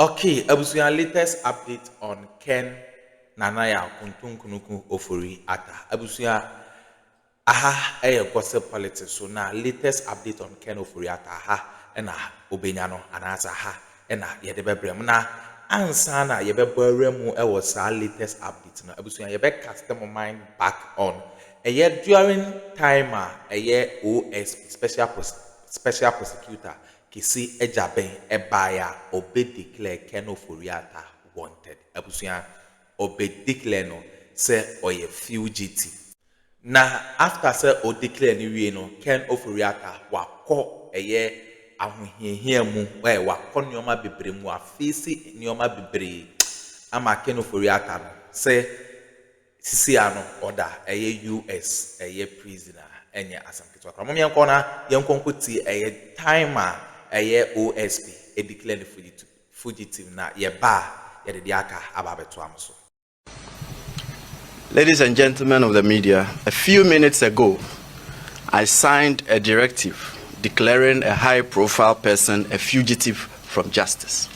Okay, abusuya latest update on Ken Nanaya Kuntunkunuku Ofori Atta. Abusuya gossip politics. So now latest update on Ken Ofori Atta ena obenyano anasa ena yedebebrem na ansana yebebremu was our latest update na abusuya yebe cast them mind back on a year during timer a year OSP special prosecutor Kisi Ejaben Ebaya obe declare Ken Ofori Atta wanted. Abusuya obe declare no say oye fugitive. Na after say o declare ni wie no Ken Ofori Atta wako eye ahohiahia mu wako nioma bebre mu afisi nioma bebre ama Ken Ofori Atta no say sisi ano order eye US eye prisoner enye asamketo akwa mom yenko na yenko ti eye timer eye OSP e declare the fugitive na ye ba ye de aka ababeto amso. Ladies and gentlemen of the media, a few minutes ago, I signed a directive declaring a high-profile person a fugitive from justice.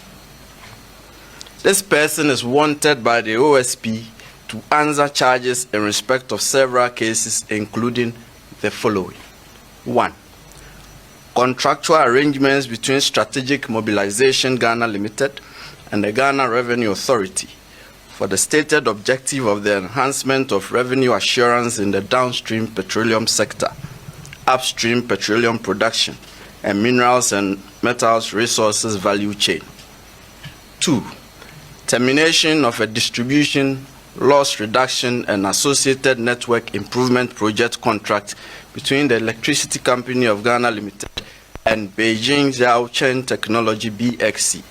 This person is wanted by the OSP to answer charges in respect of several cases, including the following. 1. Contractual arrangements between Strategic Mobilization Ghana Limited and the Ghana Revenue Authority for the stated objective of the enhancement of revenue assurance in the downstream petroleum sector, upstream petroleum production, and minerals and metals resources value chain. 2. Termination of a distribution, loss reduction, and associated network improvement project contract between the Electricity Company of Ghana Limited and Beijing Zhaochen Technology BXC.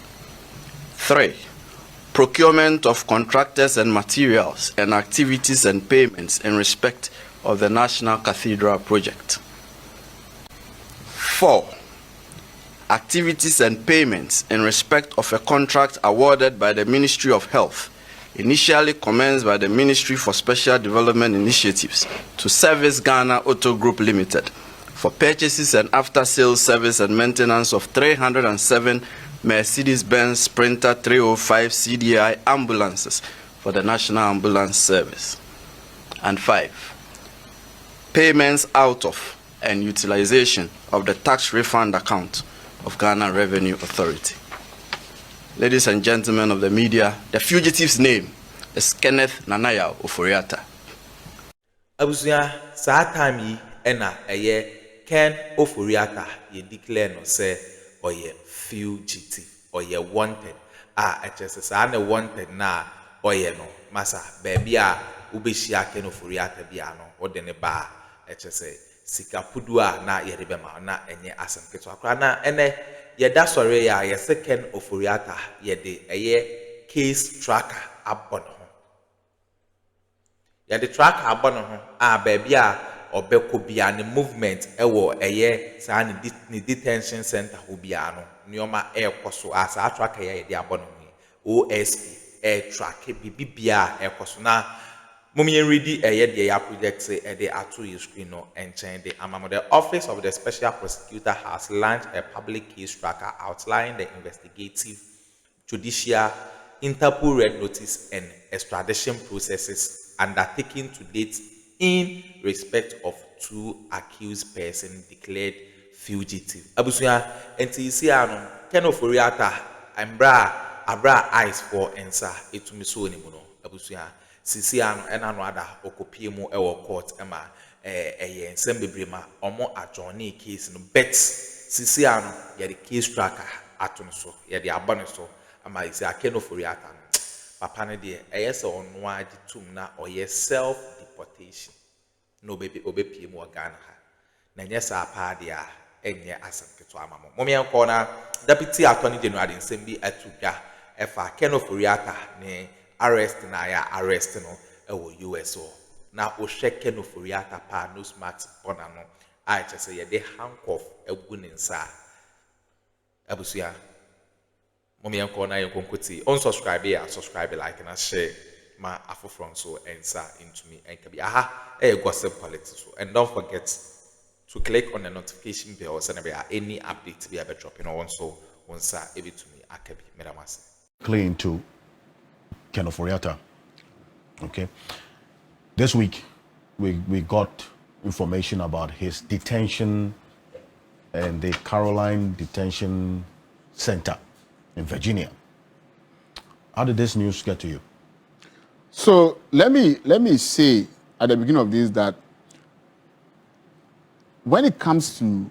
3. Procurement of contractors and materials and activities and payments in respect of the National Cathedral project. 4. Activities and payments in respect of a contract awarded by the Ministry of Health, initially commenced by the Ministry for Special Development Initiatives to Service Ghana Auto Group Limited for purchases and after-sales service and maintenance of 307 Mercedes-Benz Sprinter 305 CDI ambulances for the National Ambulance Service. And 5. Payments out of and utilization of the tax refund account of Ghana Revenue Authority. Ladies and gentlemen of the media, the fugitive's name is Kenneth Nanaya Ofori Atta. Abusuya sa time yi ena eye Ken Ofori Atta ye declare no say oye fugitive oye wanted HSS na wanted na oye no masa baby a ubehia Ken Ofori Atta bia no ode ne ba HSS sika pudu a na ye rebe ma na enye asemketo akra na ene ye da sore ya ye se Ken Ofori Atta ye de eye case tracker abono ho ye de tracker abono ho baby a obeko bia ne movement ewo eye sa ne detention center ho bia no nioma ekoso asa tracker ye de abono ho OSP track bibia ekoso na mumien ready eye de ya project say e de ato your screen no enchen de amamo. The office of the special prosecutor has launched a public case tracker outlining the investigative, judicial, Interpol red notice and extradition processes undertaken to date in respect of 2 accused persons declared fugitive. Abusuya enti isi ano Ken Ofori Atta abra eyes for ensa etumi so ni mu no abusuya sisi ano ena no ada okopie mu ewo court ema eye nsem bebrema omo adjourn case no bet sisi ano ye the case tracker aton so ye the abone so ama isi Ken Ofori Atta no papa ne de eye se ono agitum na oye self deportation no baby obepie mu Ghana ha na nye sa pa de a enye asamketo amamo mom yenko na deputy attorney general nsem bi atudwa efa Ken Ofori Atta ne arrest na ya arrest no ewo US o na o hwe Ken Ofori Atta pa no smart bona no a chese ye de handcuff egu ne nsa abusuya mom yenko na yenkonkoti unsubscribe ya subscribe like na share ma afofron so ensa into me enkabi gossip politics so. And don't forget to click on the notification bell so any update be able dropping on so once every to me akabi medamase. clean to Ofori. Okay. This week, we got information about his detention and the Caroline Detention Center in Virginia. How did this news get to you? So let me say at the beginning of this that when it comes to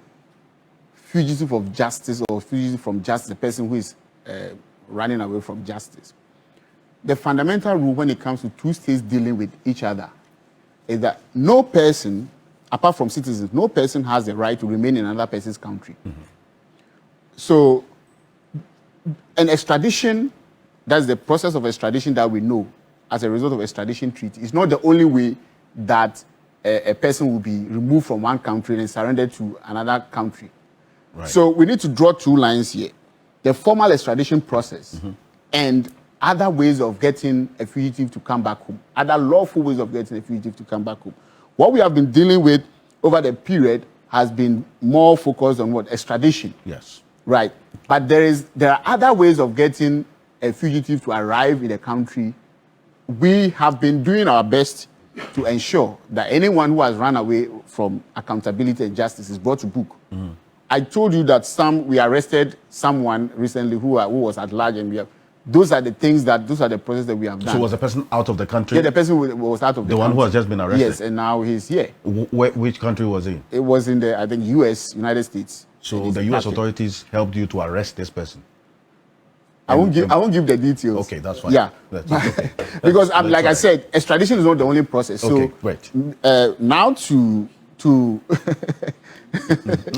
fugitive of justice or fugitive from justice, the person who is running away from justice, the fundamental rule when it comes to two states dealing with each other is that no person, apart from citizens, no person has the right to remain in another person's country. Mm-hmm. So an extradition, that's the process of extradition that we know as a result of extradition treaty, is not the only way that a person will be removed from one country and surrendered to another country. Right. So we need to draw two lines here. The formal extradition process and other ways of getting a fugitive to come back home, other lawful ways of getting a fugitive to come back home. What we have been dealing with over the period has been more focused on what? Extradition. Yes. Right. But there are other ways of getting a fugitive to arrive in the country. We have been doing our best to ensure that anyone who has run away from accountability and justice is brought to book. Mm-hmm. I told you that we arrested someone recently who was at large, and those are the processes that we have done. So was the person out of the country? Yeah, the person was out of the country. The one who has just been arrested? Yes, and now he's here. Which country was he? It was in the, I think, United States. So the U.S. authorities helped you to arrest this person? I won't give the details. Okay, that's fine. Yeah, okay. Because like I said, extradition is not the only process. Okay, great. Now to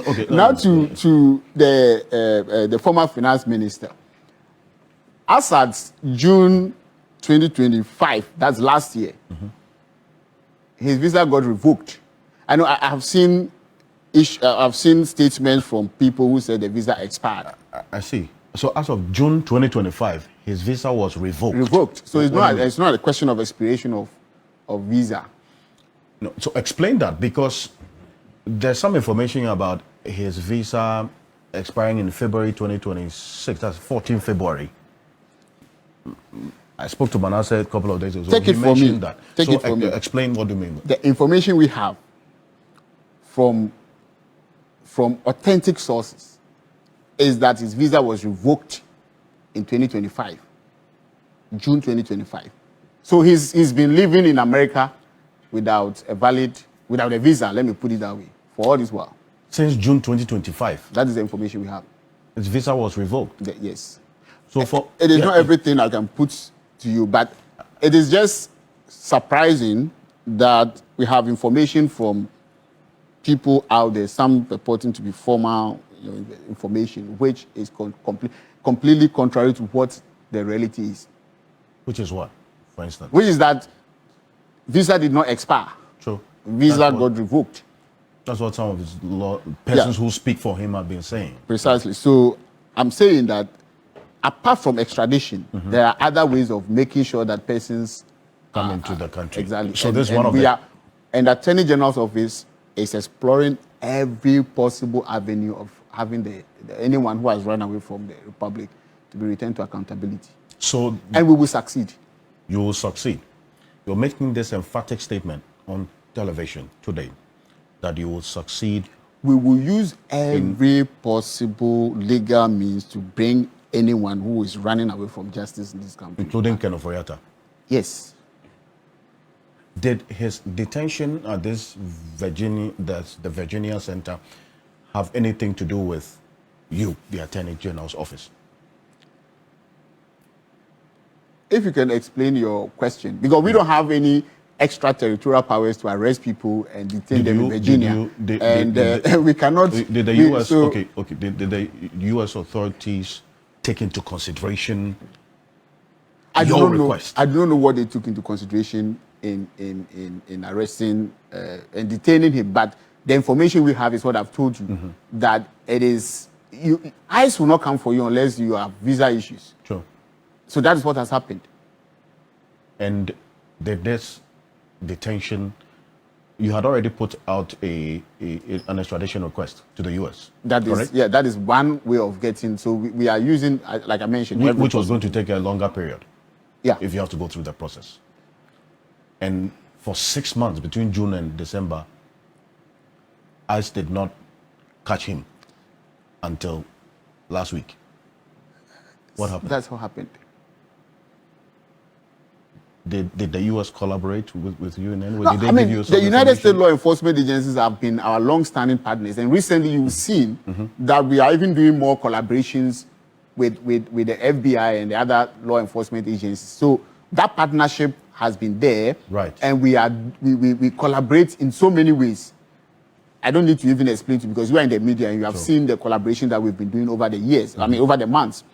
okay, now to the former finance minister. As at June 2025, that's last year, his visa got revoked. I know I've seen statements from people who said the visa expired. I see. So as of June 2025, his visa was revoked. Revoked. So it's not a question of expiration of visa. No, so explain that, because there's some information about his visa expiring in February 2026. That's 14 February. I spoke to Manasseh a couple of days ago. Take it for me. That. Take it for me. Explain what you mean. The information we have from authentic sources is that his visa was revoked in 2025, June 2025. So he's been living in America without a visa, let me put it that way, for all this while. Since June 2025? That is the information we have. His visa was revoked? Yes. So it is not everything I can put to you, but it is just surprising that we have information from people out there, some purporting to be formal information, which is completely contrary to what the reality is. Which is what, for instance? Which is that visa did not expire. True. Visa got revoked. That's what some of his persons who speak for him have been saying. Precisely. So I'm saying that apart from extradition, there are other ways of making sure that persons come into the country. Exactly. So this is one of them. And the Attorney General's office is exploring every possible avenue of having anyone who has run away from the Republic to be returned to accountability. And we will succeed. You will succeed. You're making this emphatic statement on television today that you will succeed. We will use every possible legal means to bring anyone who is running away from justice in this country. Including Ken Ofori. Yes. Did his detention at the Virginia Center, have anything to do with you, the Attorney General's office? If you can explain your question, because we don't have any extraterritorial powers to arrest people and detain them in Virginia, we cannot. Did the U.S. Did the U.S. authorities take into consideration your request? I don't know what they took into consideration in arresting and detaining him, but the information we have is what I've told you, that it is, ICE will not come for you unless you have visa issues. Sure. So that is what has happened. And did this detention you had already put out an extradition request to the U.S. That is, correct? yeah, that is one way of getting. So we are using, like I mentioned, Which was going to take a longer period. Yeah. If you have to go through the process. And for 6 months, between June and December, ICE did not catch him until last week. What happened? That's what happened. Did the U.S. collaborate with you in any way? No, Did they I mean, give you some the United States information? law enforcement agencies have been our long-standing partners, and recently you've seen that we are even doing more collaborations with the FBI and the other law enforcement agencies. So that partnership has been there, Right. And we collaborate in so many ways. I don't need to even explain to you because you are in the media and you have seen the collaboration that we've been doing over the years. I mean, over the months.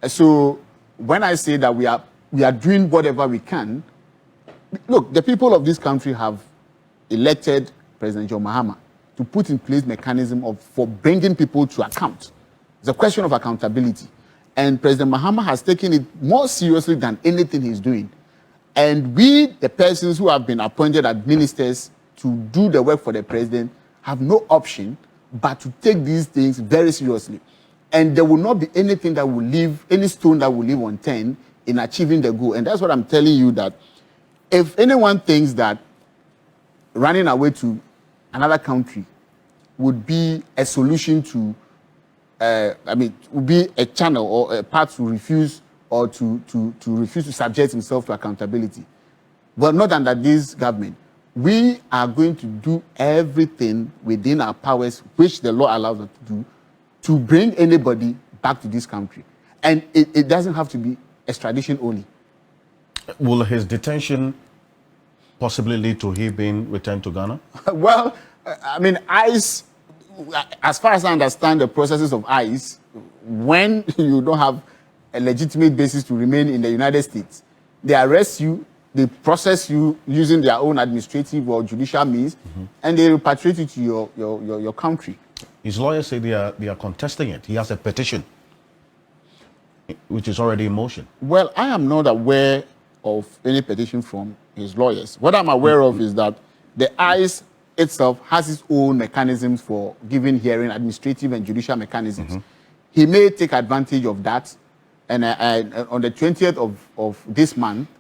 So when I say that we are doing whatever we can, look, the people of this country have elected President John Mahama to put in place mechanism for bringing people to account. It's a question of accountability. And President Mahama has taken it more seriously than anything he's doing. And we, the persons who have been appointed as ministers to do the work for the president, have no option but to take these things very seriously. And there will not be anything that will leave, any stone that will leave unturned in achieving the goal. And that's what I'm telling you, that if anyone thinks that running away to another country would be a solution to, would be a channel or a path to refuse or to refuse to subject himself to accountability, well, not under this government. We are going to do everything within our powers, which the law allows us to do, to bring anybody back to this country. And it doesn't have to be extradition only. Will his detention possibly lead to him being returned to Ghana? Well, I mean, ICE, as far as I understand the processes of ICE, when you don't have a legitimate basis to remain in the United States, they arrest you, they process you using their own administrative or judicial means, and they repatriate you to your country. His lawyers say they are contesting it. He has a petition, which is already in motion. Well, I am not aware of any petition from his lawyers. What I'm aware of is that the ICE itself has its own mechanisms for giving hearing, administrative and judicial mechanisms. He may take advantage of that, and on the 20th of this month,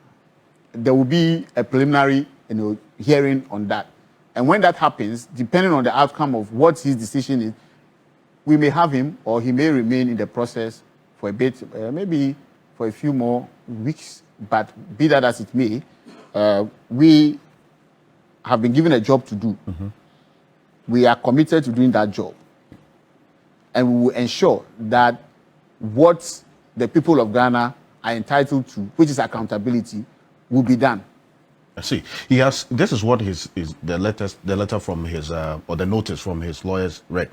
there will be a preliminary hearing on that. And when that happens, depending on the outcome of what his decision is, we may have him or he may remain in the process for a bit, maybe for a few more weeks. But be that as it may, we have been given a job to do. We are committed to doing that job. And we will ensure that what the people of Ghana are entitled to, which is accountability, will be done. I see. He has. This is what the letter from his or the notice from his lawyers read.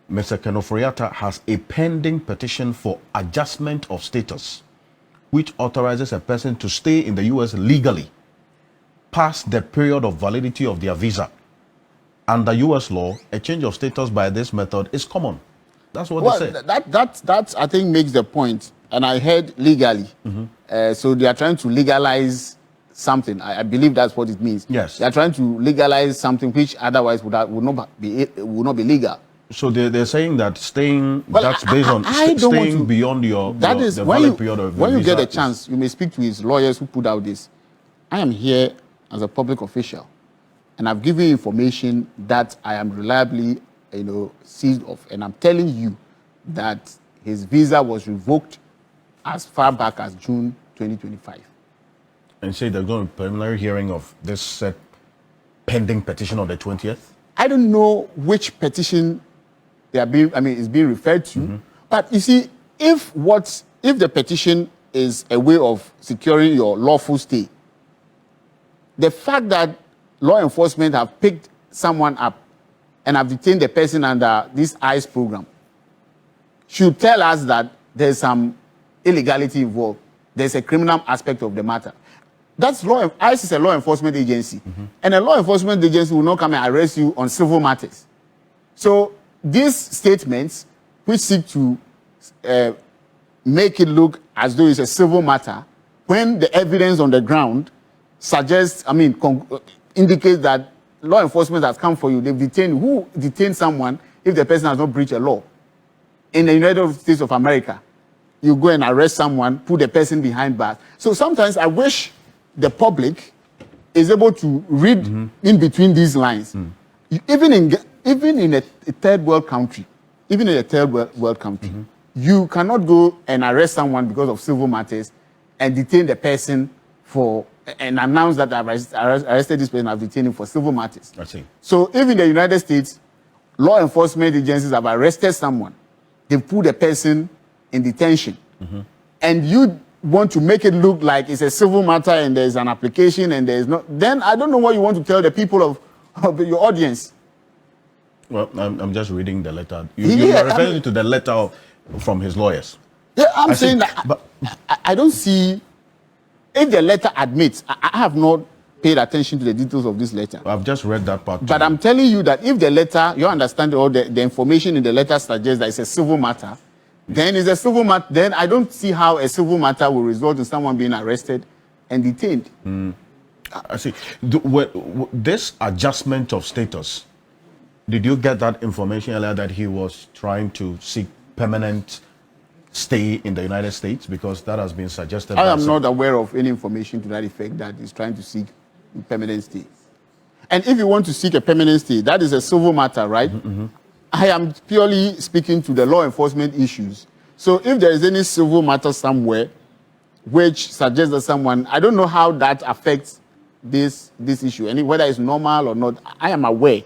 Mr. Ofori Atta has a pending petition for adjustment of status, which authorizes a person to stay in the U.S. legally past the period of validity of their visa. Under U.S. law, a change of status by this method is common. That's what they said. That I think makes the point. And I heard legally. So they are trying to legalize something. I believe that's what it means. Yes. They are trying to legalize something which otherwise would not be legal. So they're saying that staying, Well, that's based on staying beyond the valid period of when you visa get a chance, you may speak to his lawyers who put out this. I am here as a public official, and I've given you information that I am reliably, seized of, and I'm telling you that his visa was revoked as far back as June 2025. And say there's going to be a preliminary hearing of this said pending petition on the 20th? I don't know which petition is being referred to. But you see, if the petition is a way of securing your lawful stay, the fact that law enforcement have picked someone up and have detained the person under this ICE program should tell us that there's some illegality involved. There's a criminal aspect of the matter. That's law. ICE is a law enforcement agency, and a law enforcement agency will not come and arrest you on civil matters. So these statements, which seek to make it look as though it's a civil matter, when the evidence on the ground suggests, indicates that law enforcement has come for you. They've detained. Who detained someone if the person has not breached a law? In the United States of America, you go and arrest someone, put the person behind bars. So sometimes I wish the public is able to read in between these lines. Even in a third world country, you cannot go and arrest someone because of civil matters and detain the person and announce that I've arrested this person, I've detained him for civil matters. I see. So if in the United States, law enforcement agencies have arrested someone, they put the person in detention, and you want to make it look like it's a civil matter and there's an application and there's not, then I don't know what you want to tell the people of your audience. Well, I'm just reading the letter. You are referring to the letter from his lawyers. Yeah, I'm saying that, but I don't see, if the letter admits, I have not paid attention to the details of this letter. I've just read that part. But I'm telling you that if the letter, you understand, or the information in the letter suggests that it's a civil matter, then it's a civil matter. Then I don't see how a civil matter will result in someone being arrested and detained. I see. This adjustment of status, did you get that information earlier that he was trying to seek permanent stay in the United States? Because that has been suggested. I am not aware of any information to that effect that is trying to seek permanent stay. And if you want to seek a permanent stay, that is a civil matter, right? I am purely speaking to the law enforcement issues. So if there is any civil matter somewhere which suggests that someone, I don't know how that affects this issue, and whether it's normal or not. I am aware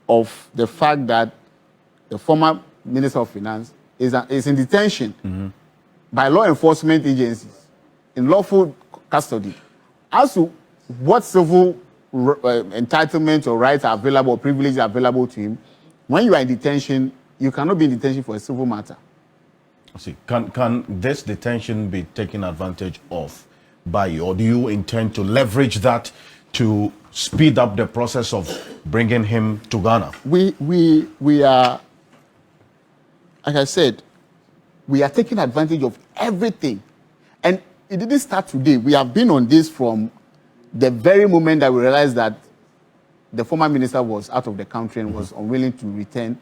of the fact that the former Minister of Finance is in detention by law enforcement agencies in lawful custody. As to what civil entitlements or rights are available or privileges are available to him, when you are in detention, you cannot be in detention for a civil matter. I see. Can this detention be taken advantage of by you, or do you intend to leverage that to speed up the process of bringing him to Ghana? We are, like I said, we are taking advantage of everything. And it didn't start today. We have been on this from the very moment that we realized that the former minister was out of the country and was unwilling to return,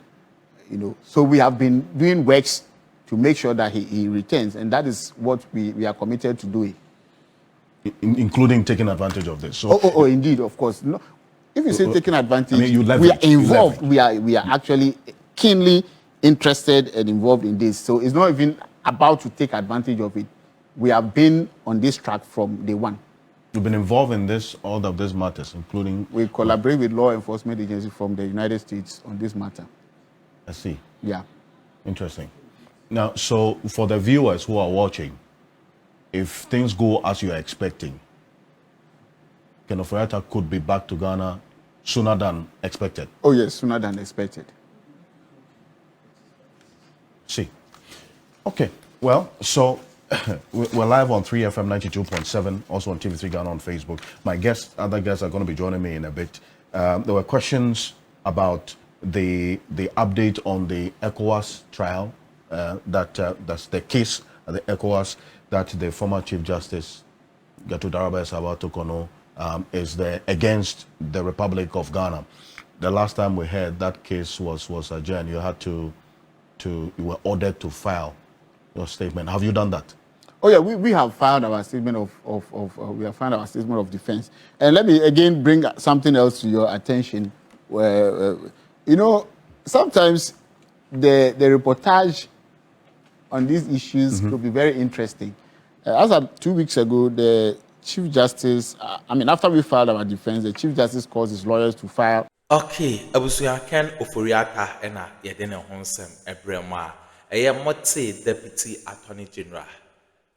So we have been doing works to make sure that he returns, and that is what we are committed to doing. Including taking advantage of this. So, indeed, of course. No, if you say taking advantage, we are leverage, involved. We are actually keenly interested and involved in this. So it's not even about to take advantage of it. We have been on this track from day one. You've been involved in all of these matters, including... We collaborate with law enforcement agencies from the United States on this matter. I see. Yeah. Interesting. Now, so for the viewers who are watching, if things go as you are expecting, Ofori Atta could be back to Ghana sooner than expected. Oh, yes, sooner than expected. See. Okay. Well, so we're live on 3FM 92.7, also on TV3 Ghana on Facebook. My other guests are going to be joining me in a bit. There were questions about the update on the ECOWAS trial, that's the case at the ECOWAS that the former Chief Justice Gato Daraba Sabato Kono is there against the Republic of Ghana. The last time we heard that case was adjourned. You had you were ordered to file your statement. Have you done that? Oh yeah, we have filed our statement of defense. And let me again bring something else to your attention. Where sometimes the reportage on these issues could be very interesting. As of 2 weeks ago, the Chief Justice, after we filed our defense, the Chief Justice calls his lawyers to file. Okay, abusuya Ken Ofori Atta ena yedene honsem ebrema. Eye mote Deputy Attorney General.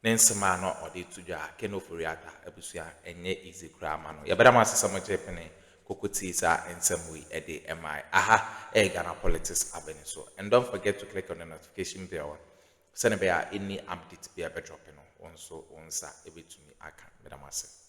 Nensema no odi tuja Ken Ofori Atta abusuya enye easy krama no. Yabeda masesa mo jepene kokoti sa ensemwe ede MI. Ghana politics abene so. And don't forget to click on the notification bell. Send any update be a better dropping on so onsa ebetumi aka. Medamase.